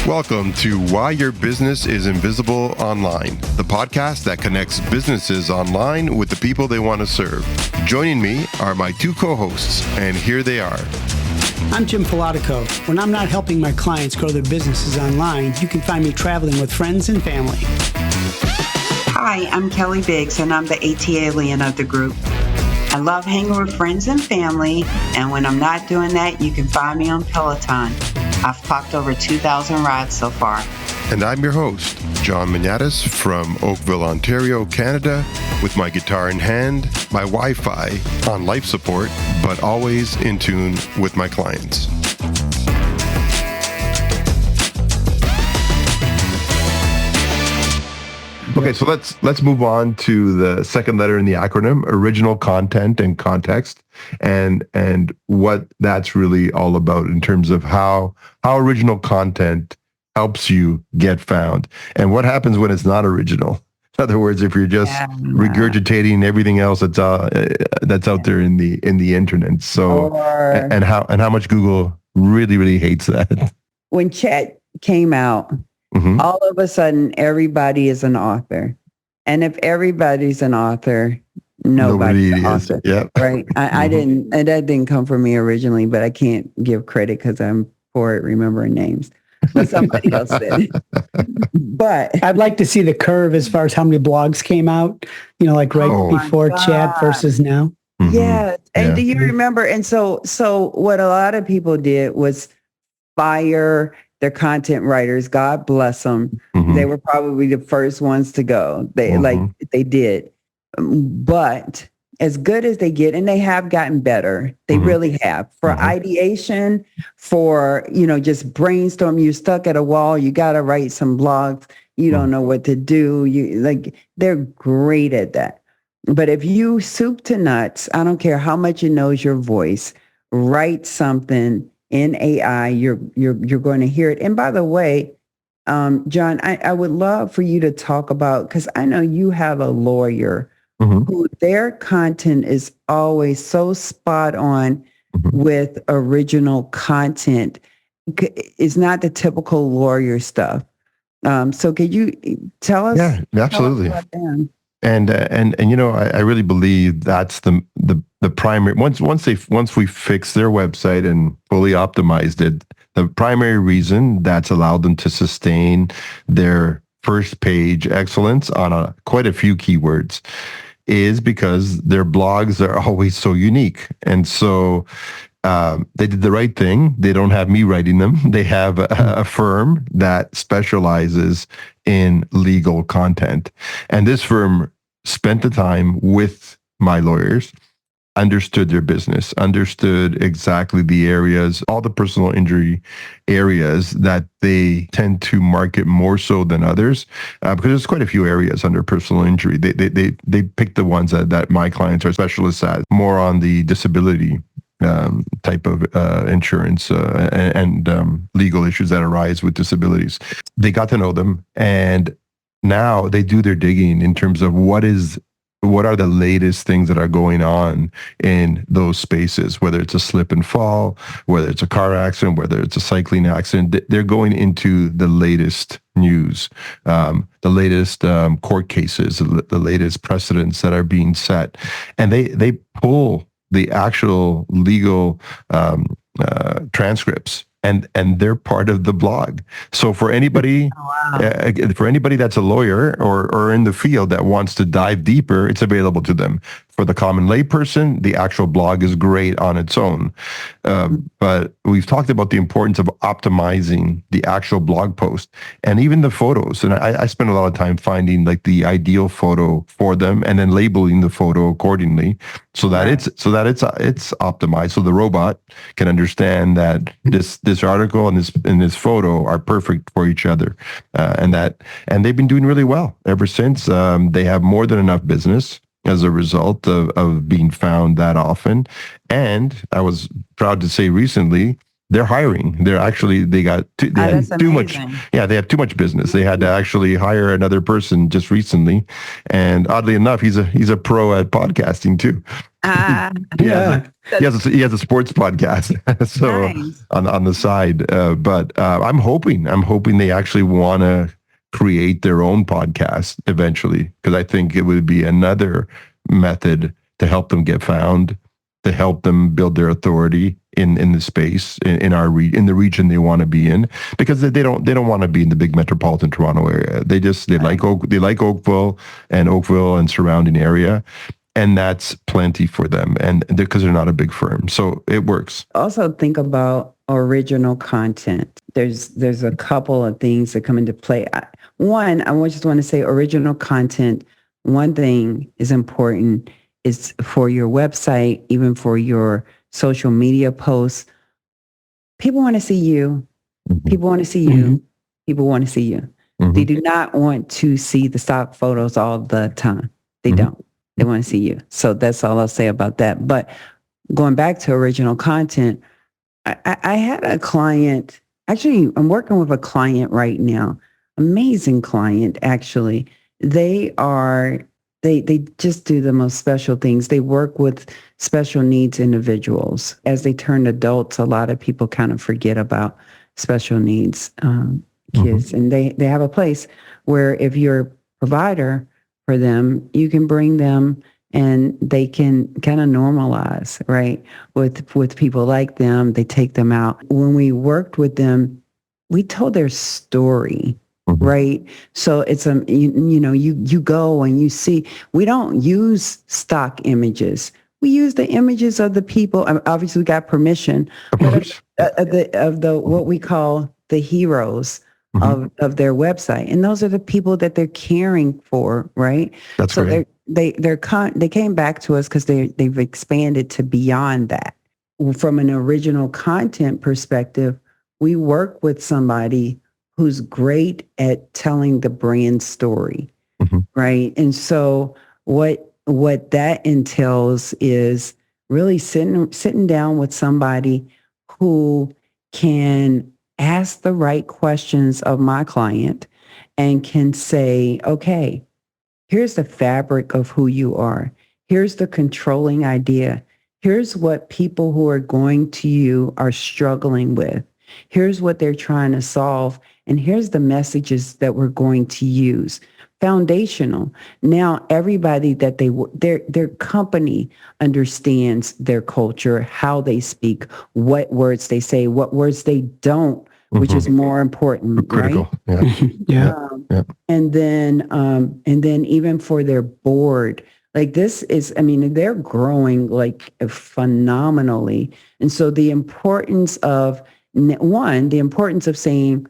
Welcome to Why Your Business is Invisible Online, the podcast that connects businesses online with the people they want to serve. Joining me are my two co-hosts, and here they are. I'm Jim Filatico. When I'm not helping my clients grow their businesses online, you can find me traveling with friends and family. Hi, I'm Kelly Biggs, and I'm the AT alien of the group. I love hanging with friends and family, and when I'm not doing that, you can find me on Peloton. I've clocked over 2,000 rides so far. And I'm your host, John Manatas from Oakville, Ontario, Canada, with my guitar in hand, my Wi-Fi on life support, but always in tune with my clients. Okay, so let's move on to the second letter in the acronym, original content and context, and what that's really all about in terms of how original content helps you get found, and what happens when it's not original. In other words, if you're just regurgitating everything else that's out there in the internet. So and how much Google really hates that. When chat came out, all of a sudden everybody is an author, and if everybody's an author, nobody's an author. Yep. Right? I didn't, and that didn't come from me originally, but I can't give credit because I'm poor at remembering names. But somebody else did. But I'd like to see the curve as far as how many blogs came out, like before chat versus now. Yeah. And do you remember? And so what a lot of people did was fire their content writers. God bless them. They were probably the first ones to go. They did. But as good as they get, and they have gotten better, they really have. For ideation, for, just brainstorm, you stuck at a wall, you got to write some blogs, you don't know what to do. They're great at that. But if you soup to nuts, I don't care how much it knows your voice, write something in AI, you're going to hear it. And by the way, John, I would love for you to talk about, because I know you have a lawyer who their content is always so spot on with original content. It's not the typical lawyer stuff. So could you tell us? Yeah, absolutely. Tell us about them? And I really believe that's the primary. Once we fix their website and fully optimized it, the primary reason that's allowed them to sustain their first page excellence on quite a few keywords is because their blogs are always so unique. And so they did the right thing. They don't have me writing them. They have a firm that specializes in legal content. And this firm spent the time with my lawyers, understood their business, understood exactly the areas, all the personal injury areas that they tend to market more so than others, because there's quite a few areas under personal injury. They picked the ones that my clients are specialists at, more on the disability type of insurance and legal issues that arise with disabilities. They got to know them, and now they do their digging in terms of what are the latest things that are going on in those spaces, whether it's a slip and fall, whether it's a car accident, whether it's a cycling accident. They're going into the latest news, the latest court cases, the latest precedents that are being set. And they pull the actual legal transcripts, and they're part of the blog. So for anybody, that's a lawyer or in the field that wants to dive deeper, it's available to them. For the common layperson, the actual blog is great on its own. But we've talked about the importance of optimizing the actual blog post and even the photos. And I spend a lot of time finding the ideal photo for them and then labeling the photo accordingly so that it's optimized. So the robot can understand that this article and this photo are perfect for each other. And they've been doing really well ever since. They have more than enough business as a result of being found that often. And I was proud to say recently, they're hiring. They got they had That's too much. amazing. Yeah, they had too much business. They had to actually hire another person just recently. And oddly enough, he's a pro at podcasting too. Ah, Yeah. He has a sports podcast, so nice. on the side. But I'm hoping they actually want to create their own podcast eventually, because I think it would be another method to help them get found, to help them build their authority in the space in the region they want to be in, because they don't want to be in the big metropolitan Toronto area. They like Oakville and surrounding area, and that's plenty for them, and because they're not a big firm, so it works. Also think about original content. There's a couple of things that come into play. One, I just want to say original content. One thing is important is for your website, even for your social media posts. People want to see you. People want to see you. People want to see you. They do not want to see the stock photos all the time. They don't. They want to see you. So that's all I'll say about that. But going back to original content, I had a client, actually, I'm working with a client right now, amazing client, actually. They just do the most special things. They work with special needs individuals. As they turn adults, a lot of people kind of forget about special needs kids. And they have a place where if you're a provider for them, you can bring them and they can kind of normalize, right? With people like them, they take them out. When we worked with them, we told their story, right? So it's you go and you see. We don't use stock images. We use the images of the people. Obviously, we got permission of the what we call the heroes of their website, and those are the people that they're caring for, right? That's so great. they came back to us because they've expanded to beyond that. From an original content perspective, we work with somebody who's great at telling the brand story, right? And so what that entails is really sitting down with somebody who can ask the right questions of my client and can say, okay, here's the fabric of who you are. Here's the controlling idea. Here's what people who are going to you are struggling with. Here's what they're trying to solve. And here's the messages that we're going to use. Foundational. Now, everybody that their company understands their culture, how they speak, what words they say, what words they don't, which is more important, critical. Right? Yeah. And then even for their board, like this is, I mean, they're growing like phenomenally. And so the importance of saying,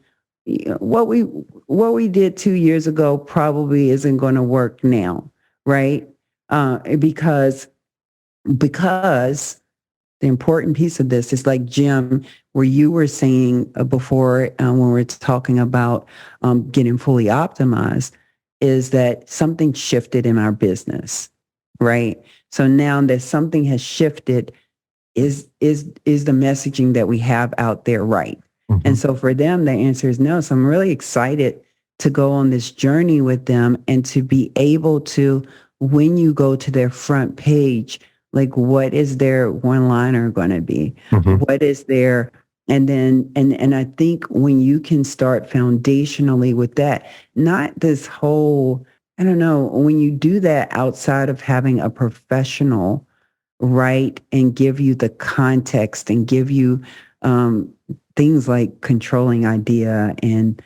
what we did 2 years ago probably isn't going to work now, right? Because the important piece of this is like Jim, where you were saying before when we were talking about getting fully optimized, is that something shifted in our business, right? So now that something has shifted, is the messaging that we have out there right? And so for them, the answer is no. So I'm really excited to go on this journey with them and to be able to, when you go to their front page, like what is their one-liner going to be? What is their, and then, and I think when you can start foundationally with that, not this whole, I don't know, when you do that outside of having a professional write and give you the context and give you things like controlling idea and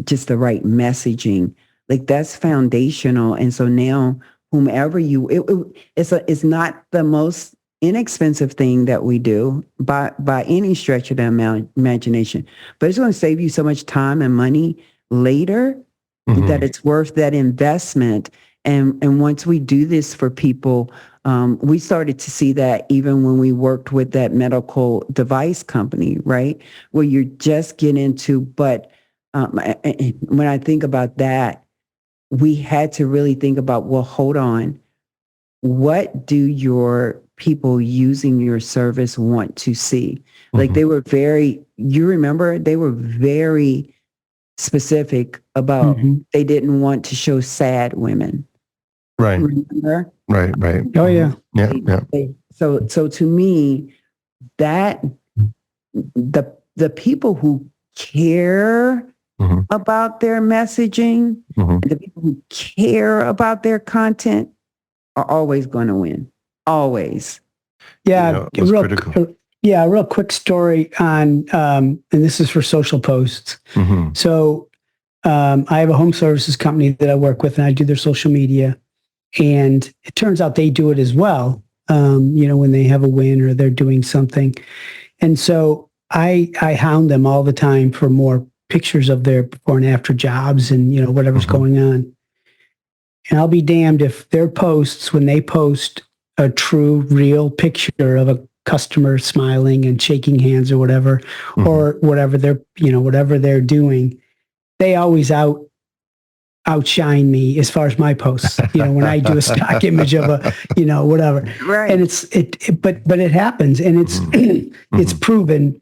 just the right messaging, like that's foundational. And so now whomever it's not the most inexpensive thing that we do by any stretch of the imagination, but it's going to save you so much time and money later that it's worth that investment. And once we do this for people, we started to see that even when we worked with that medical device company, right? Where you're just getting into, but when I think about that, we had to really think about, well, hold on, what do your people using your service want to see. Like they were you remember, they were very specific about they didn't want to show sad women. Right. Remember? Right. Oh yeah. Yeah. So to me, that the people who care about their messaging, and the people who care about their content are always going to win. Always. Yeah. A real quick story on, and this is for social posts. So I have a home services company that I work with, and I do their social media. And it turns out they do it as well, when they have a win or they're doing something. And so I hound them all the time for more pictures of their before and after jobs and, whatever's going on. And I'll be damned if their posts, when they post a true, real picture of a customer smiling and shaking hands or whatever, or whatever they're doing, they always outshine me as far as my posts, when I do a stock image of a, whatever. Right. And but it happens, and it's proven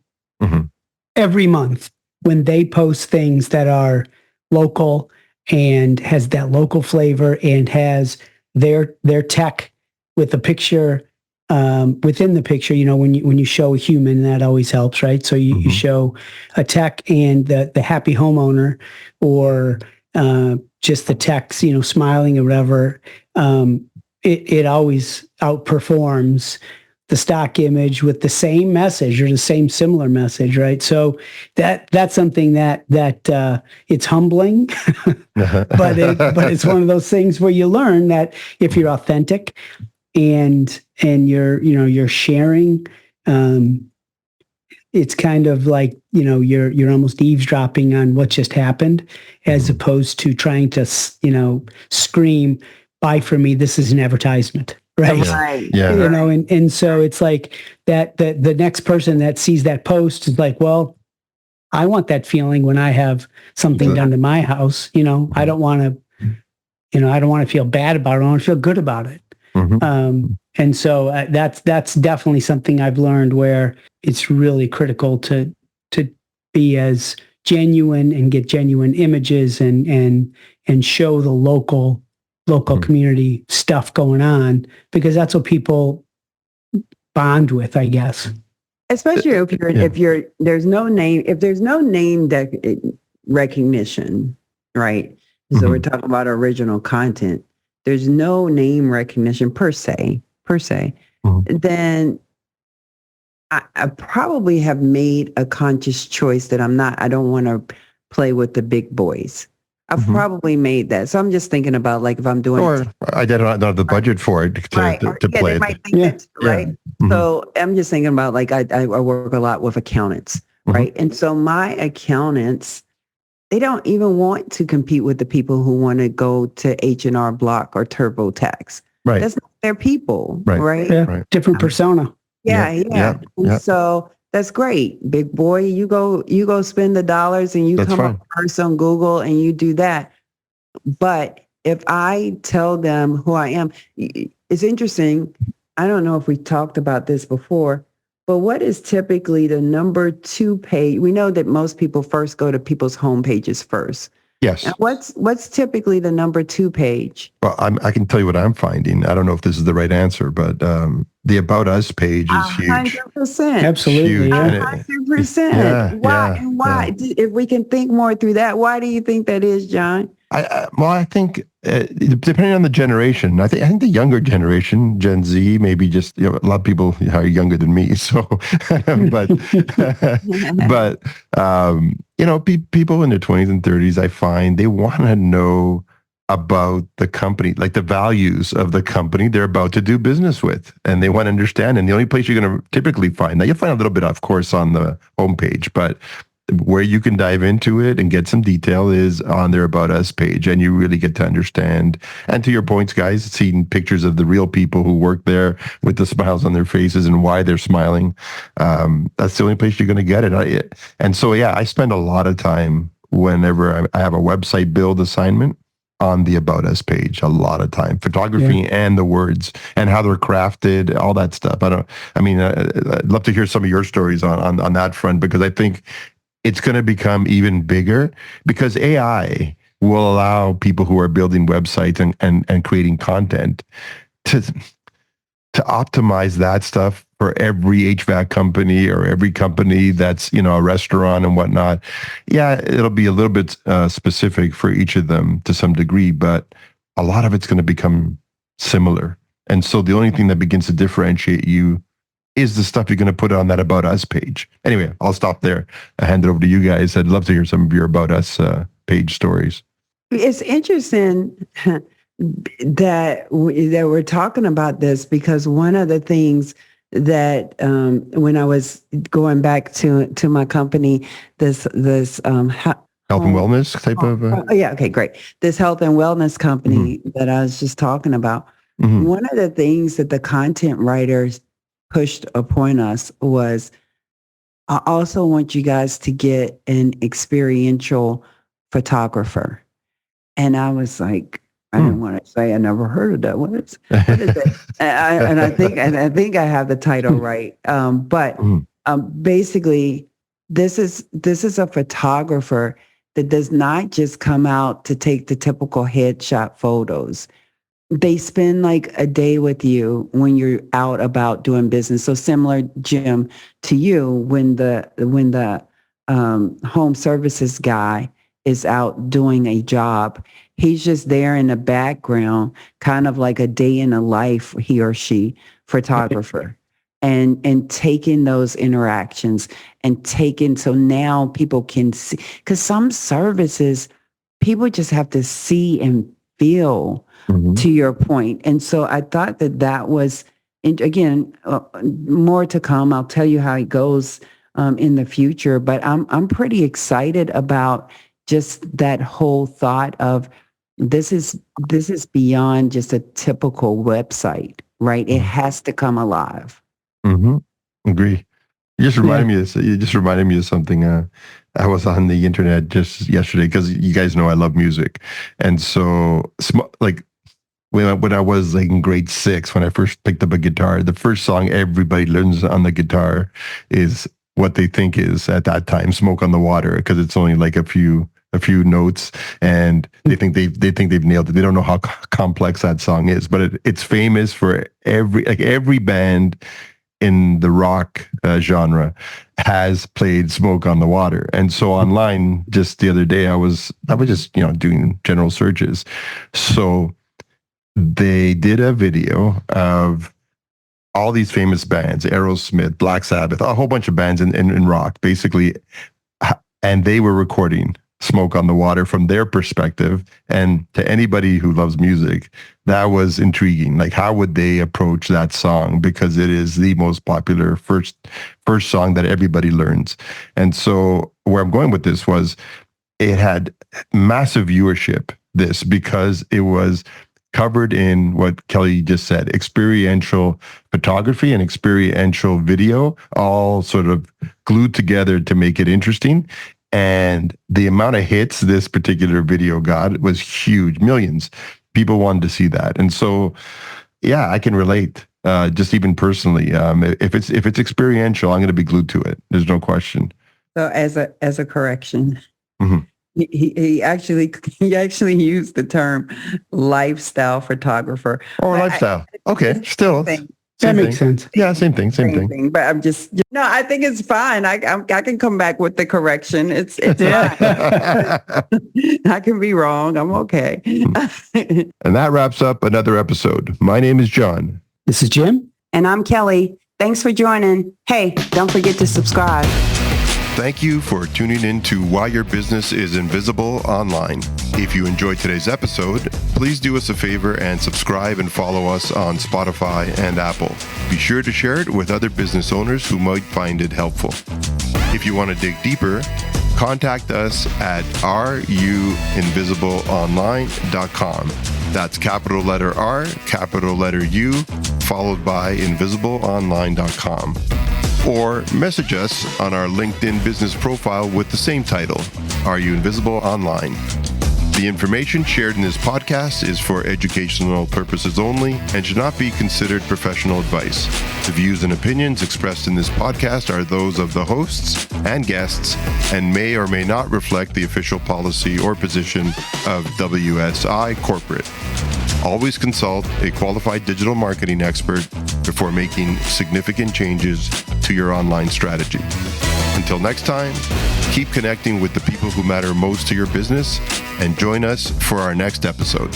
every month when they post things that are local and has that local flavor and has their tech with the picture, within the picture, when you show a human, that always helps, right? So you show a tech and the happy homeowner, or just the text, smiling or whatever, it always outperforms the stock image with the same message or the same similar message, right? So that's something that it's humbling, but it's one of those things where you learn that if you're authentic and you're sharing, it's kind of like, you're almost eavesdropping on what just happened, as opposed to trying to, scream, buy from me, this is an advertisement. Right. Right. Yeah. And so it's like that the next person that sees that post is like, well, I want that feeling when I have something done to my house. I don't want to feel bad about it. I want to feel good about it. And so that's definitely something I've learned, where it's really critical to be as genuine and get genuine images and show the local community stuff going on, because that's what people bond with, I guess. Especially if there's no name recognition, right? So we're talking about original content. There's no name recognition per se, then I probably have made a conscious choice that I don't want to play with the big boys. I've probably made that. So I'm just thinking about, like, if I'm doing... Or I don't have the budget for it to play it. Right. So I'm just thinking about, like, I work a lot with accountants, right? And so my accountants, they don't even want to compete with the people who want to go to H&R Block or TurboTax. Right. That's not their people, right? Yeah. Right. Different persona. Yeah. And so that's great. Big boy, you go spend the dollars and you come up first on Google and you do that. But if I tell them who I am, it's interesting. I don't know if we talked about this before, but what is typically the number 2 page? We know that most people first go to people's home pages first. Yes. And what's typically the number 2 page? Well, I can tell you what I'm finding. I don't know if this is the right answer, but the About Us page is huge. 100%. Absolutely. Huge. Yeah. 100%. Why? If we can think more through that, why do you think that is, John? I think depending on the generation, I think the younger generation, Gen Z, maybe just a lot of people are younger than me. So, but people in their 20s and 30s, I find they want to know about the company, like the values of the company they're about to do business with, and they want to understand. And the only place you're going to typically find that, you'll find a little bit, of course, on the homepage, but where you can dive into it and get some detail is on their About Us page, and you really get to understand. And to your points, guys, seeing pictures of the real people who work there with the smiles on their faces and why they're smiling. That's the only place you're going to get it. And so, I spend a lot of time whenever I have a website build assignment. on the About Us page a lot of time. Photography and the words and how they're crafted, all that stuff. I'd love to hear some of your stories on that front, because I think it's going to become even bigger, because AI will allow people who are building websites and creating content to optimize that stuff for every HVAC company or every company that's, a restaurant and whatnot. Yeah, it'll be a little bit specific for each of them to some degree, but a lot of it's going to become similar. And so the only thing that begins to differentiate you is the stuff you're going to put on that About Us page. Anyway, I'll stop there. I hand it over to you guys. I'd love to hear some of your About Us page stories. It's interesting that we're talking about this, because one of the things that when I was going back to my company, this health and wellness type of okay, great. This health and wellness company that I was just talking about. One of the things that the content writers pushed upon us was, I also want you guys to get an experiential photographer. And I was like, I didn't want to say I never heard of that. What is it? I think I have the title right. But basically, this is a photographer that does not just come out to take the typical headshot photos. They spend like a day with you when you're out about doing business. So similar, Jim, to you, when the home services guy is out doing a job, he's just there in the background, kind of like a day in the life, he or she photographer, and taking those interactions so now people can see, because some services, people just have to see and feel, to your point. And so I thought that was, again, more to come. I'll tell you how it goes in the future, but I'm pretty excited about just that whole thought of this is beyond just a typical website, right? It has to come alive. Agree. You just reminded me of something. I was on the internet just yesterday, because you guys know I love music, and so like when I was like in grade 6, when I first picked up a guitar, the first song everybody learns on the guitar is what they think is at that time "Smoke on the Water," because it's only like a few notes, and they think they've nailed it. They don't know how complex that song is, but it's famous for every band in the rock genre has played "Smoke on the Water." And so online, just the other day, I was just doing general searches. So they did a video of all these famous bands, Aerosmith, Black Sabbath, a whole bunch of bands in rock, basically, and they were recording "Smoke on the Water" from their perspective. And to anybody who loves music, that was intriguing. Like, how would they approach that song? Because it is the most popular first song that everybody learns. And so where I'm going with this was, it had massive viewership, because it was covered in what Kelly just said, experiential photography and experiential video, all sort of glued together to make it interesting. And the amount of hits this particular video got was huge. Millions. People wanted to see that. And so, yeah, I can relate, just even personally. If it's experiential, I'm going to be glued to it. There's no question. So as a correction, he actually used the term lifestyle photographer. Or lifestyle. Okay, still. That makes sense. Yeah, same thing. But I'm just, I think it's fine. I can come back with the correction. It's fine. I can be wrong. I'm okay. And that wraps up another episode. My name is John. This is Jim. And I'm Kelly. Thanks for joining. Hey, don't forget to subscribe. Thank you for tuning in to Why Your Business is Invisible Online. If you enjoyed today's episode, please do us a favor and subscribe and follow us on Spotify and Apple. Be sure to share it with other business owners who might find it helpful. If you want to dig deeper, contact us at ruinvisibleonline.com. That's capital letter R, capital letter U, followed by invisibleonline.com. Or message us on our LinkedIn business profile with the same title, Are You Invisible Online? The information shared in this podcast is for educational purposes only and should not be considered professional advice. The views and opinions expressed in this podcast are those of the hosts and guests and may or may not reflect the official policy or position of WSI Corporate. Always consult a qualified digital marketing expert before making significant changes to your online strategy. Until next time, keep connecting with the people who matter most to your business and join us for our next episode.